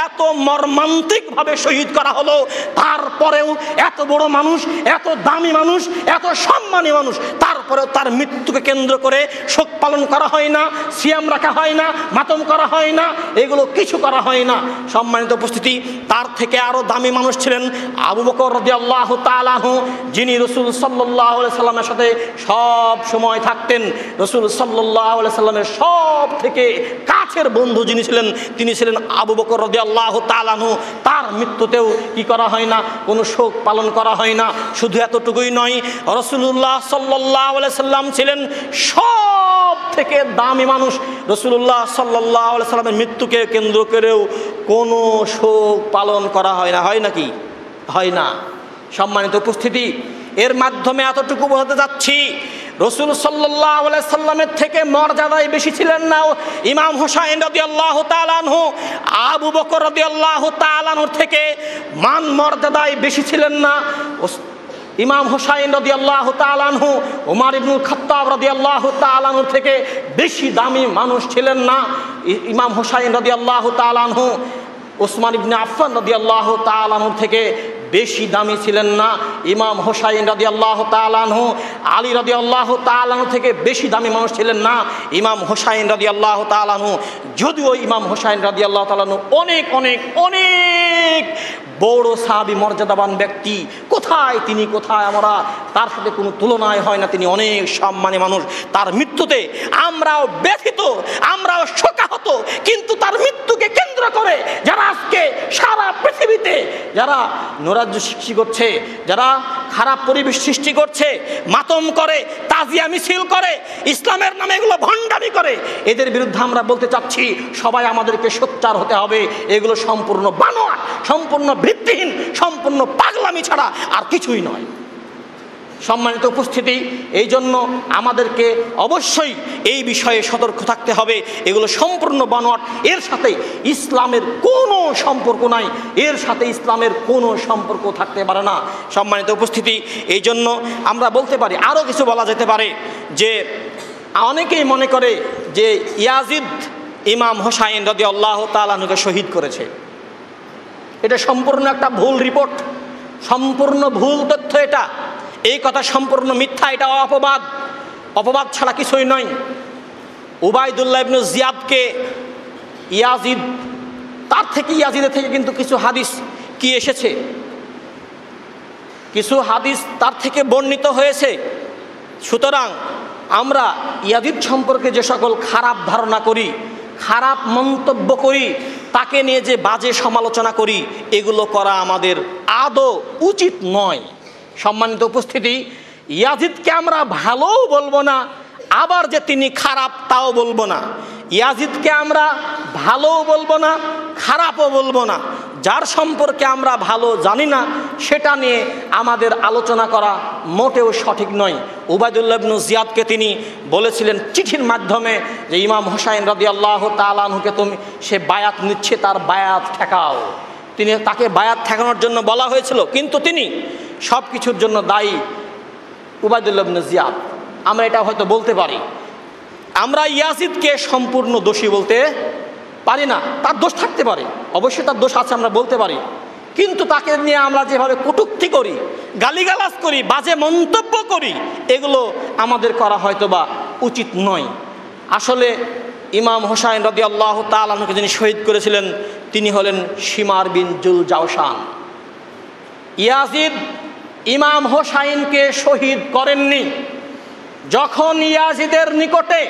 এত মর্মান্তিকভাবে শহীদ করা হলো, তারপরেও এত বড় মানুষ, এত দামি মানুষ, এত সম্মানী মানুষ, তারপরেও তার মৃত্যুকে কেন্দ্র করে শোক পালন করা হয় না, সিয়াম রাখা হয় না, মাতম করা হয় না, এগুলো কিছু করা হয় না। সম্মানিত উপস্থিতি, তার থেকে আরো দামি মানুষ ছিলেন আবু বকর রাদিয়াল্লাহু তাআলা আনহু, যিনি রাসূল সাল্লাল্লাহু আলাইহি সাল্লামের সাথে সব সময় থাকতেন। রাসূল সাল্লাল্লাহু আলাইহি সাল্লামের সব থেকে কাছের বন্ধু যিনি ছিলেন তিনি ছিলেন আবু বকর রাদিয়াল্লাহু তাআলা আনহু। তার মৃত্যুতেও কি করা হয় না, কোনো শোক পালন করা হয় না। শুধু এতটুকুই নয়, রাসূলুল্লাহ সাল্লাল্লাহু আলাইহি সাল্লাম ছিলেন সব থেকে দামি মানুষ। রাসূলুল্লাহ সাল্লাল্লাহু আলাইহি সাল্লামের মৃত্যুকে কেন্দ্র করেও কোনো শোক পালন করা হয় না। হয় নাকি? হয় না। সম্মানিত উপস্থিতি, এর মাধ্যমে এতটুকু বলতে যাচ্ছি, রাসূল সাল্লাল্লাহু আলাইহি সাল্লামের থেকে মর্যাদায় বেশি ছিলেন না ইমাম হুসাইন রাদিয়াল্লাহু তাআলা আনহু। আবু বকর রাদিয়াল্লাহু তাআলা আনহুর থেকে মান মর্যাদায় বেশি ছিলেন না ইমাম হুসাইন রাদিয়াল্লাহু তাআলা আনহু। ওমর ইবনুল খাত্তাব রাদিয়াল্লাহু তাআলা আনহুর থেকে বেশি দামি মানুষ ছিলেন না ইমাম হুসাইন রাদিয়াল্লাহু তাআলা আনহু। ওসমান ইবনে আফফান রাদিয়াল্লাহু তাআলা আনহুর থেকে বেশি দামি ছিলেন না ইমাম হুসাইন রাদিয়াল্লাহু তাআলা আনহু। আলী রাদিয়াল্লাহু তাআলা আনহু থেকে বেশি দামি মানুষ ছিলেন না ইমাম হুসাইন রাদিয়াল্লাহু তাআলা আনহু। যদিও ইমাম হুসাইন রাদিয়াল্লাহু তাআলা আনহু অনেক অনেক অনেক বড় সাহাবী, মর্যাদাবান ব্যক্তি, কোথায় তিনি কোথায় আমরা, তার সাথে কোনো তুলনায় হয় না। তিনি অনেক সম্মানী মানুষ। তার মৃত্যুতে আমরাও ব্যথিত, আমরাও শোকাহত, কিন্তু তার মৃত্যুকে কেন্দ্র করে যারা আজকে সারা পৃথিবীতে যারা নৈরাজ্য সৃষ্টি করছে, যারা খারাপ পরিবেশ সৃষ্টি করছে, মাতম করে, তাজিয়া মিছিল করে, ইসলামের নামে এগুলো ভণ্ডামি করে, এদের বিরুদ্ধে আমরা বলতে চাচ্ছি সবাই আমাদেরকে সোচ্চার হতে হবে। এগুলো সম্পূর্ণ বানোয়াট, সম্পূর্ণ ভিত্তিহীন, সম্পূর্ণ পাগলামি ছাড়া আর কিছুই নয়। সম্মানিত উপস্থিতি, এই জন্য আমাদেরকে অবশ্যই এই বিষয়ে সতর্ক থাকতে হবে। এগুলো সম্পূর্ণ বানোয়াট, এর সাথে ইসলামের কোনো সম্পর্ক নাই, এর সাথে ইসলামের কোনো সম্পর্ক থাকতে পারে না। সম্মানিত উপস্থিতি, এই জন্য আমরা বলতে পারি, আরও কিছু বলা যেতে পারে যে অনেকেই মনে করে যে ইয়াজিদ ইমাম হুসাইন রাদিয়াল্লাহু তাআলা আনহুকে শহীদ করেছে। এটা সম্পূর্ণ একটা ভুল রিপোর্ট, সম্পূর্ণ ভুল তথ্য। এটা এই কথা সম্পূর্ণ মিথ্যা, এটা অপবাদ, অপবাদ ছাড়া কিছুই নয়। উবাইদুল্লাহ ইবনে জিয়াদকে ইয়াজিদ, তার থেকে ইয়াজিদের থেকে কিন্তু কিছু হাদিস কি এসেছে, কিছু হাদিস তার থেকে বর্ণিত হয়েছে। সুতরাং আমরা ইয়াজিদ সম্পর্কে যে সকল খারাপ ধারণা করি, খারাপ মন্তব্য করি, তাকে নিয়ে যে বাজে সমালোচনা করি, এগুলো করা আমাদের আদৌ উচিত নয়। সম্মানিত উপস্থিতি, ইয়াজিদকে আমরা ভালোও বলবো না, আবার যে তিনি খারাপ তাও বলবো না। ইয়াজিদকে আমরা ভালোও বলবো না, খারাপও বলবো না। যার সম্পর্কে আমরা ভালো জানি না সেটা নিয়ে আমাদের আলোচনা করা মোটেও সঠিক নয়। উবাইদুল্লাহ ইবনে জিয়াদকে তিনি বলেছিলেন চিঠির মাধ্যমে যে ইমাম হোসাইন রাদিয়াল্লাহু তাআলা আনহুকে তুমি, সে বায়াত নিচ্ছে, তার বায়াত ঠেকাও। তাকে বায়াত ঠেকানোর জন্য বলা হয়েছিল, কিন্তু তিনি সব কিছুর জন্য দায়ী উবাইদুল্লাহ ইবনে জিয়াদ। আমরা এটা হয়তো বলতে পারি, আমরা ইয়াজিদকে সম্পূর্ণ দোষী বলতে পারি না। তার দোষ থাকতে পারে, অবশ্যই তার দোষ আছে, আমরা বলতে পারি। কিন্তু তাকে নিয়ে আমরা যেভাবে কটূক্তি করি, গালিগালাজ করি, বাজে মন্তব্য করি, এগুলো আমাদের করা হয়তো বা উচিত নয়। আসলে ইমাম হোসাইন রাদিয়াল্লাহু তাআলা আনহুকে যিনি শহীদ করেছিলেন তিনি হলেন শিমার বিন জুল জাওশান। ইয়াজিদ ইমাম হোসাইনকে শহীদ করেননি। যখন ইয়াজিদের নিকটে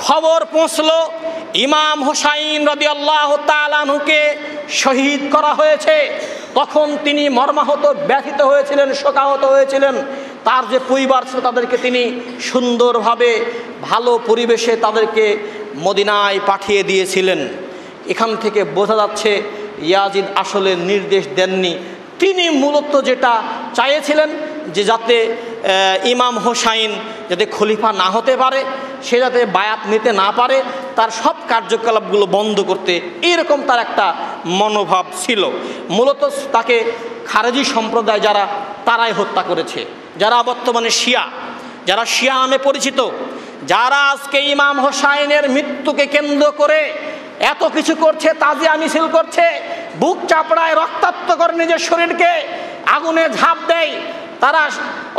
খবর পৌঁছলো ইমাম হোসাইন রাদিয়াল্লাহু তাআলা আনহুকে শহীদ করা হয়েছে, তখন তিনি মর্মাহত, ব্যথিত হয়েছিলেন, শোকাহত হয়েছিলেন। তার যে পরিবার ছিল তাদেরকে তিনি সুন্দরভাবে ভালো পরিবেশে তাদেরকে মদিনায় পাঠিয়ে দিয়েছিলেন। এখান থেকে বোঝা যাচ্ছে ইয়াজিদ আসলে নির্দেশ দেননি। তিনি মূলত যেটা চাইছিলেন যে যাতে ইমাম হোসাইন যাতে খলিফা না হতে পারে, সে যাতে বায়াত নিতে না পারে, তার সব কার্যকলাপগুলো বন্ধ করতে, এরকম তার একটা মনোভাব ছিল। মূলত তাকে খারেজি সম্প্রদায় যারা, তারাই হত্যা করেছে। যারা বর্তমানে শিয়া, যারা শিয়া নামে পরিচিত, যারা আজকে ইমাম হোসাইনের মৃত্যুকে কেন্দ্র করে এত কিছু করছে, তাজিয়া মিছিল করছে, বুক চাপড়ায়, রক্তাক্ত করে নিজের শরীরকে আগুনে ঝাঁপ দেয়, তারা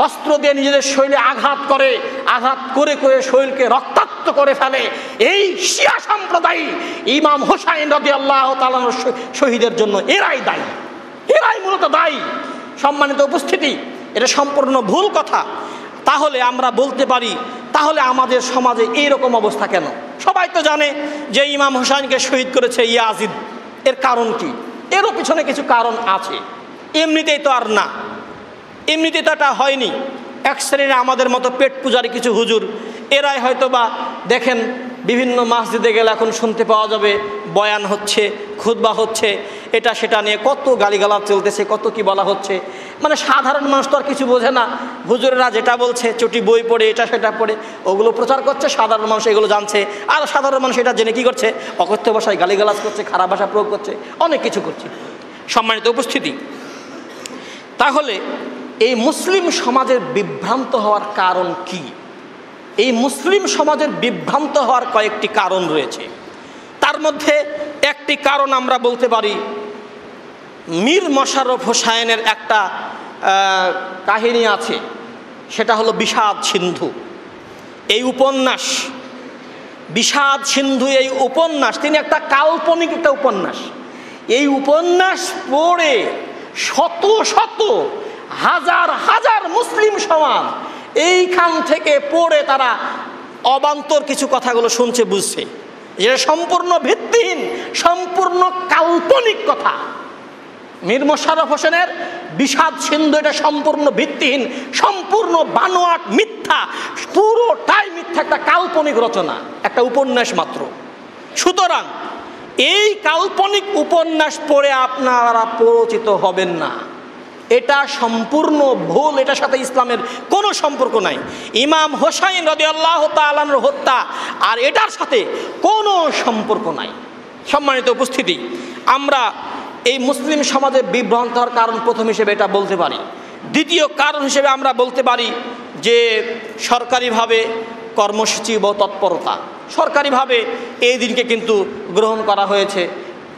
অস্ত্র দিয়ে নিজেদের শরীরে আঘাত করে, আঘাত করে করে শরীরকে রক্তাক্ত করে ফেলে। এই শিয়া সম্প্রদায় ইমাম হোসাইন রাদিয়াল্লাহু তাআলা শহীদের জন্য এরাই দায়ী, এরাই মূলত দায়ী। সম্মানিত উপস্থিতি, এটা সম্পূর্ণ ভুল কথা। তাহলে আমরা বলতে পারি, তাহলে আমাদের সমাজে এইরকম অবস্থা কেন? সবাই তো জানে যে ইমাম হোসাইনকে শহীদ করেছে ইয়াজিদ। এর কারণ কি? এরও পিছনে কিছু কারণ আছে, এমনিতেই তো আর না, এমনিতে তো এটা হয়নি। এক শ্রেণীর আমাদের মতো পেট পূজারি কিছু হুজুর, এরাই হয়তো বা দেখেন বিভিন্ন মসজিদে গেলে এখন শুনতে পাওয়া যাবে বয়ান হচ্ছে, খুতবা হচ্ছে, এটা সেটা নিয়ে কত গালিগালাজ চলতেছে, কত কি বলা হচ্ছে। মানে সাধারণ মানুষ তো আর কিছু বোঝে না, হুজুরেরা যেটা বলছে চটি বই পড়ে, এটা সেটা পড়ে ওগুলো প্রচার করছে, সাধারণ মানুষ এগুলো জানছে। আর সাধারণ মানুষ এটা জেনে কী করছে? অকথ্য ভাষায় গালিগালাজ করছে, খারাপ ভাষা প্রয়োগ করছে, অনেক কিছু করছে। সম্মানিত উপস্থিতি, তাহলে এই মুসলিম সমাজের বিভ্রান্ত হওয়ার কারণ কি? এই মুসলিম সমাজের বিভ্রান্ত হওয়ার কয়েকটি কারণ রয়েছে। তার মধ্যে একটি কারণ আমরা বলতে পারি, মীর মশাররফ হোসাইনের একটা কাহিনী আছে, সেটা হলো বিষাদ সিন্ধু। এই উপন্যাস, বিষাদ সিন্ধু, এই উপন্যাস, তিনি একটা কাল্পনিক একটা উপন্যাস। এই উপন্যাস পড়ে শত শত হাজার হাজার মুসলিম সমাজ এইখান থেকে পড়ে তারা অবান্তর কিছু কথাগুলো শুনছে, বুঝছে, যেটা সম্পূর্ণ ভিত্তিহীন, সম্পূর্ণ কাল্পনিক কথা। মীর মশাররফ হোসেনের বিষাদ সিন্ধু এটা সম্পূর্ণ ভিত্তিহীন, সম্পূর্ণ বানোয়াট, মিথ্যা, পুরোটাই মিথ্যা, একটা কাল্পনিক রচনা, একটা উপন্যাস মাত্র। সুতরাং এই কাল্পনিক উপন্যাস পড়ে আপনারা পরিচিত হবেন না, এটা সম্পূর্ণ ভুল, এটার সাথে ইসলামের কোনো সম্পর্ক নাই। ইমাম হোসাইন রাদিয়াল্লাহু তাআলা আনহুর হত্যা আর এটার সাথে কোনো সম্পর্ক নাই। সম্মানিত উপস্থিতি, আমরা এই মুসলিম সমাজে বিভ্রান্ত হওয়ার কারণ প্রথম হিসেবে এটা বলতে পারি। দ্বিতীয় কারণ হিসেবে আমরা বলতে পারি যে সরকারিভাবে কর্মসূচি ও তৎপরতা, সরকারিভাবে এই দিনকে কিন্তু গ্রহণ করা হয়েছে।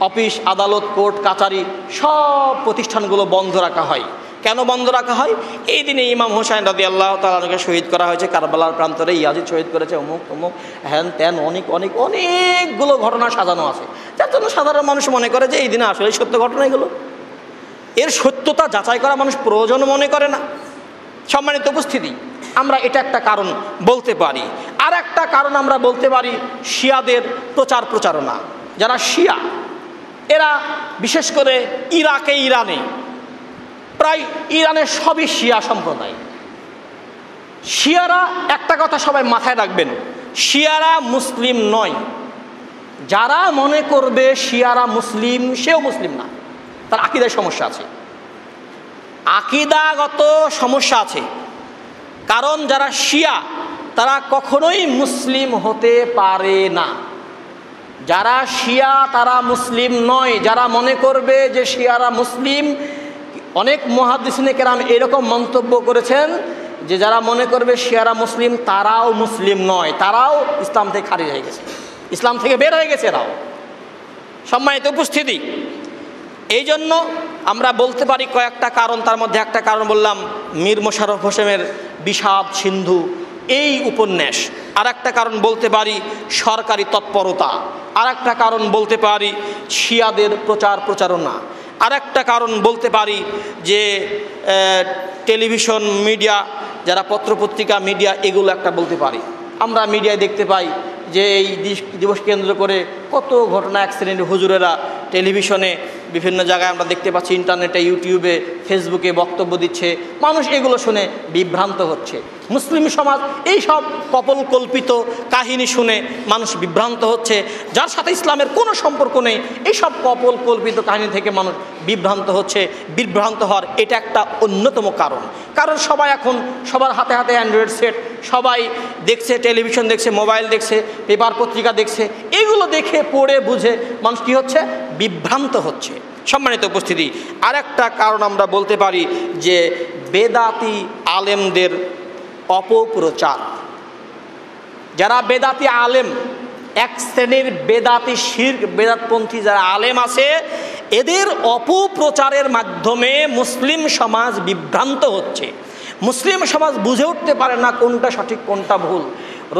অফিস, আদালত, কোর্ট, কাচারি সব প্রতিষ্ঠানগুলো বন্ধ রাখা হয়। কেন বন্ধ রাখা হয়? এই দিনে ইমাম হোসাইন রাদিয়াল্লাহু তাআলা আনহুকে শহীদ করা হয়েছে, কারবালার প্রান্তরে ইয়াজিদ শহীদ করেছে, অমুক তমুক হ্যান ত্যান, অনেক অনেক অনেকগুলো ঘটনা সাজানো আছে, যার জন্য সাধারণ মানুষ মনে করে যে এই দিনে আসলে সত্য ঘটনা এগুলো। এর সত্যতা যাচাই করা মানুষ প্রয়োজন মনে করে না। সম্মানিত উপস্থিতি, আমরা এটা একটা কারণ বলতে পারি। আর একটা কারণ আমরা বলতে পারি শিয়াদের প্রচার প্রচারণা। যারা শিয়া, এরা বিশেষ করে ইরানে প্রায় ইরানের সবই শিয়া সম্প্রদায়। শিয়ারা, একটা কথা সবাই মাথায় রাখবেন, শিয়ারা মুসলিম নয়। যারা মনে করবে শিয়ারা মুসলিম, সেও মুসলিম না, তার আকীদায় সমস্যা আছে, আকীদাগত সমস্যা আছে। কারণ যারা শিয়া তারা কখনোই মুসলিম হতে পারে না। যারা শিয়া তারা মুসলিম নয়। যারা মনে করবে যে শিয়ারা মুসলিম, অনেক মুহাদ্দিসিনে কেরাম এরকম মন্তব্য করেছেন যে যারা মনে করবে শিয়ারা মুসলিম, তারাও মুসলিম নয়, তারাও ইসলাম থেকে খারিজ হয়ে গেছে, ইসলাম থেকে বের হয়ে গেছে এরাও। সম্মানিত উপস্থিতি, এই জন্য আমরা বলতে পারি কয়েকটা কারণ। তার মধ্যে একটা কারণ বললাম মীর মোশাররফ হোসেনের বিষাদ সিন্ধু এই উপন্যাস। আর একটা কারণ বলতে পারি সরকারি তৎপরতা। আর একটা কারণ বলতে পারি শিয়াদের প্রচার প্রচারণা। আর একটা কারণ বলতে পারি যে টেলিভিশন মিডিয়া, যারা পত্রপত্রিকা মিডিয়া, এগুলো একটা বলতে পারি। আমরা মিডিয়ায় দেখতে পাই যে এই দিবস কেন্দ্র করে কত ঘটনা, এক শ্রেণীর হুজুরেরা টেলিভিশনে বিভিন্ন জায়গায় আমরা দেখতে পাচ্ছি, ইন্টারনেটে, ইউটিউবে, ফেসবুকে বক্তব্য দিচ্ছে। মানুষ এগুলো শুনে বিভ্রান্ত হচ্ছে। মুসলিম সমাজ এই সব কপোলকল্পিত কাহিনী শুনে মানুষ বিভ্রান্ত হচ্ছে, যার সাথে ইসলামের কোনো সম্পর্ক নেই। এই সব কপোলকল্পিত কাহিনী থেকে মানুষ বিভ্রান্ত হচ্ছে। বিভ্রান্ত হওয়ার এটা একটা অন্যতম কারণ। কারণ সবাই এখন, সবার হাতে হাতে অ্যান্ড্রয়েড সেট, সবাই দেখছে, টেলিভিশন দেখছে, মোবাইল দেখছে, পেপার পত্রিকা দেখছে। এগুলো দেখে পড়ে বুঝে মানুষ কী হচ্ছে, বিভ্রান্ত হচ্ছে। সম্মানিত উপস্থিতি, আর একটা কারণ আমরা বলতে পারি যে বেদাতি আলেমদের অপপ্রচার। যারা বেদাতি আলেম, এক শ্রেণীর বেদাতি শিরক বেদাতপন্থী যারা আলেম আছে, এদের অপপ্রচারের মাধ্যমে মুসলিম সমাজ বিভ্রান্ত হচ্ছে। মুসলিম সমাজ বুঝে উঠতে পারে না কোনটা সঠিক কোনটা ভুল।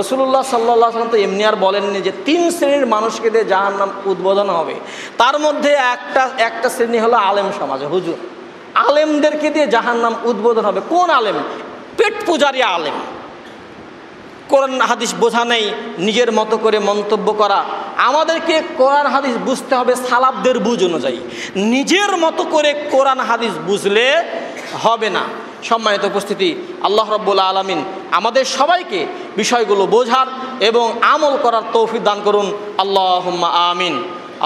রাসূলুল্লাহ সাল্লাল্লাহু আলাইহি ওয়াসাল্লাম তো এমনি আর বলেননি যে 3 শ্রেণীর মানুষকে দিয়ে জাহান্নাম উদ্বোধন হবে। তার মধ্যে একটা শ্রেণী হলো আলেম সমাজ, হুজুর। আলেমদেরকে দিয়ে জাহান্নাম উদ্বোধন হবে। কোন আলেম? পেট পূজারী আলেম। কোরআন হাদিস বোঝা নেই, নিজের মতো করে মন্তব্য করা। আমাদেরকে কোরআন হাদিস বুঝতে হবে সালাফদের বুঝ অনুযায়ী। নিজের মতো করে কোরআন হাদিস বুঝলে হবে না। সম্মানিত উপস্থিতি, আল্লাহ রাব্বুল আলামিন আমাদের সবাইকে বিষয়গুলো বোঝার এবং আমল করার তৌফিক দান করুন। আল্লাহুম্মা আমিন।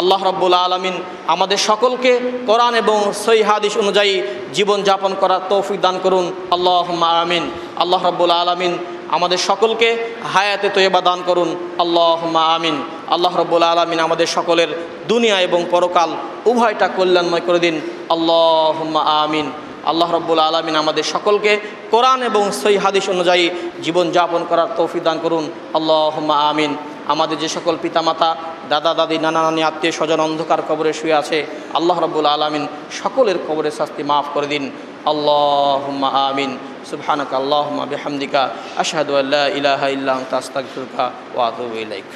আল্লাহ রাব্বুল আলামিন আমাদের সকলকে কোরআন এবং সহিহ হাদিস অনুযায়ী জীবনযাপন করার তৌফিক দান করুন। আল্লাহুম্মা আমিন। আল্লাহ রাব্বুল আলামিন আমাদের সকলকে হায়াতে তয়্যিবা দান করুন। আল্লাহুম্মা আমিন। আল্লাহ রাব্বুল আলামিন আমাদের সকলের দুনিয়া এবং পরকাল উভয়টা কল্যাণময় করে দিন। আল্লাহুম্মা আমিন। আল্লাহ রাব্বুল আলামিন আমাদের সকলকে কোরআন এবং সহিহ হাদিস অনুযায়ী জীবনযাপন করার তৌফিক দান করুন। আল্লাহুম্মা আমিন। আমাদের যে সকল পিতামাতা, দাদা দাদি, নানা নানি, আত্মীয় স্বজন অন্ধকার কবরে শুয়ে আছে, আল্লাহ রাব্বুল আলামিন সকলের কবরের শাস্তি মাফ করে দিন। আল্লাহুম্মা আমিন। সুবহানাকা আল্লাহুম্মা বিহামদিকা আশহাদু আল্লা ইলাহা ইল্লা আনতা আস্তাগফিরুকা ওয়া আতুবু ইলাইক।